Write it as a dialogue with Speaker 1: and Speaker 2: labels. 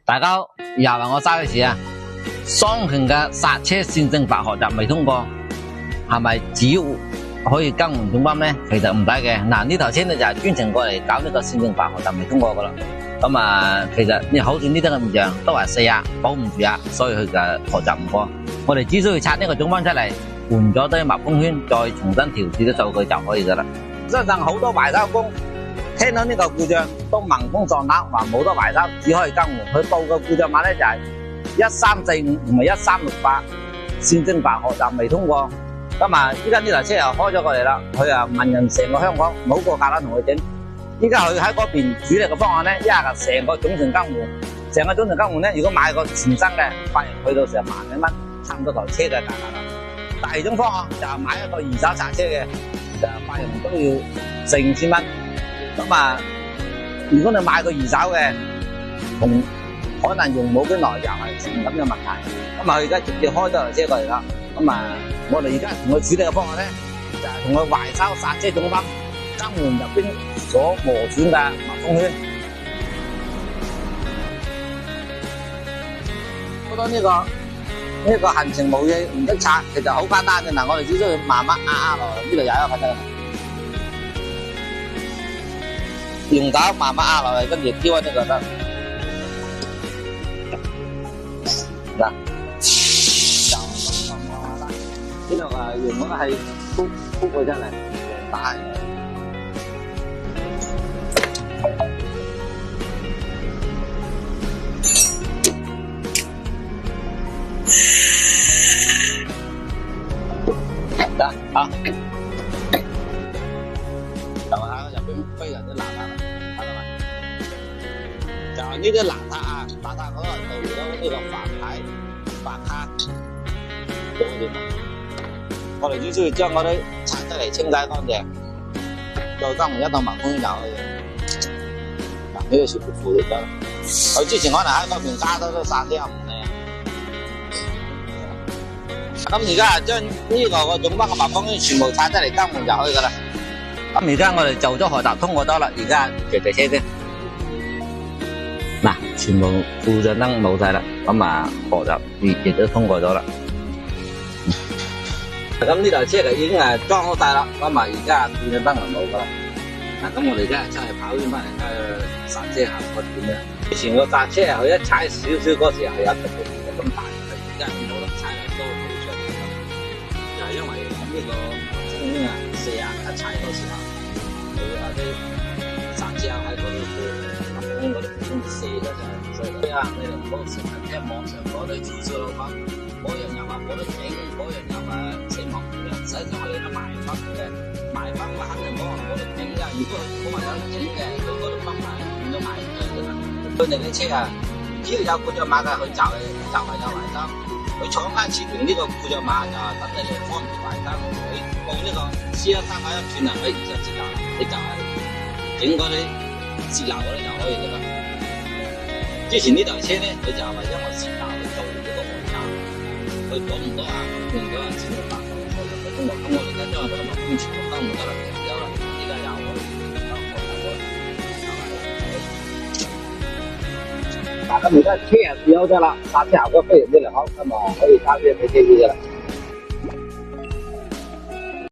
Speaker 1: 大家又話我嘥嘅事啊！雙擎嘅剎車線性法學習未通過，係咪只要可以更換總泵咧？其實唔使嘅。嗱，呢台車咧就係專程過嚟搞呢個線性法學習未通過噶啦。咁啊，其實你好似呢啲嘅異樣都係4啊，保唔住啊，所以佢就學習唔過。我哋只需要拆呢個總泵出嚟，換咗啲密封圈，再重新調試啲數據就可以噶啦。相信好多維修工聽到呢個故障都聞風喪膽，話冇得維修，只可以更換。佢報個故障碼咧就係1345同埋1368，線性法學習未通過。咁啊，依家呢台車又開咗過嚟啦，佢啊問人成個香港冇個價單同佢整。依家佢喺嗰邊主力嘅方案咧，一係成個總成更換，成個總成更換咧，如果買個全新嘅，發現去到成萬幾蚊，差唔多台車嘅價格啦。第二種方案就係買一個二手拆車嘅，就發現都要4、5千蚊。咁啊，如果你買個二手嘅，同可能用冇幾耐又係出現咁嘅問題。咁啊，佢而家直接開咗台車過嚟啦。咁啊，我哋而家同佢處理嘅方案咧，就係同佢維修剎車總泵，更換入邊所磨損嘅密封圈。覺得呢個行程模擬唔識拆，其實好簡單嘅。嗱，我哋只需要慢慢壓落，呢度有一個得啦。用手慢慢壓落嚟，跟住挑呢個得。嗱，呢度啊，用嗰個係鋪佢出嚟，打。得啊！就喺入邊非常之邋遢，睇到未？就係呢啲邋遢啊，邋遢嗰個導致到呢個發牌、發卡多啲。我哋只需要將嗰啲拆出嚟清洗乾淨，再更換一道密封圈就可以。嗱，呢個全部附咗啦。佢之前可能喺嗰邊加多咗剎車唔靚。咁而家將呢個總泵嘅密封圈全部拆出嚟更換就可以噶啦。咁而家我哋做咗學習通過咗啦，而家着車先。嗱，全部故障燈冇晒啦，咁啊學習亦都通過咗啦。咁呢台車就已經裝好晒啦，咁啊而家故障燈就冇噶啦。嗱，咁我哋而家出去跑圈翻嚟睇下剎車效果點樣。以前個剎車佢一踩少少嗰時係有咁大，而家冇得踩嚟都好長。就係因為呢個風圈啊4啊一踩嗰時候，佢嗰啲剎車喺嗰度密封嗰啲風射咗就係，所以啊你哋唔好成日聽網上嗰啲吹水佬講，嗰樣又話冇得整，嗰樣又話死亡嘅，實際上我哋都賣翻嘅，賣翻我肯定講話冇得整㗎。如果佢話有得整嘅，佢嗰度泵埋變咗賣唔出㗎啦。佢哋啲車啊，只要有故障碼嘅，佢就係有維修。佢廠家設定呢個故障碼就係等你哋方便維修。你報呢個 C1391轉啊，你就節流，你就係整嗰啲節流嗰啲就可以㗎啦。之前呢台車咧，佢就係為咗我節流去做呢個維修，佢講唔到啊，用咗啊千六百個錯入去中國，咁我哋而家將佢密封全部更換得啦，有啦，而家有可以嗱，咁而家車又試好咗啦，剎車效果非常之良好，咁啊可以揸車俾車主㗎啦。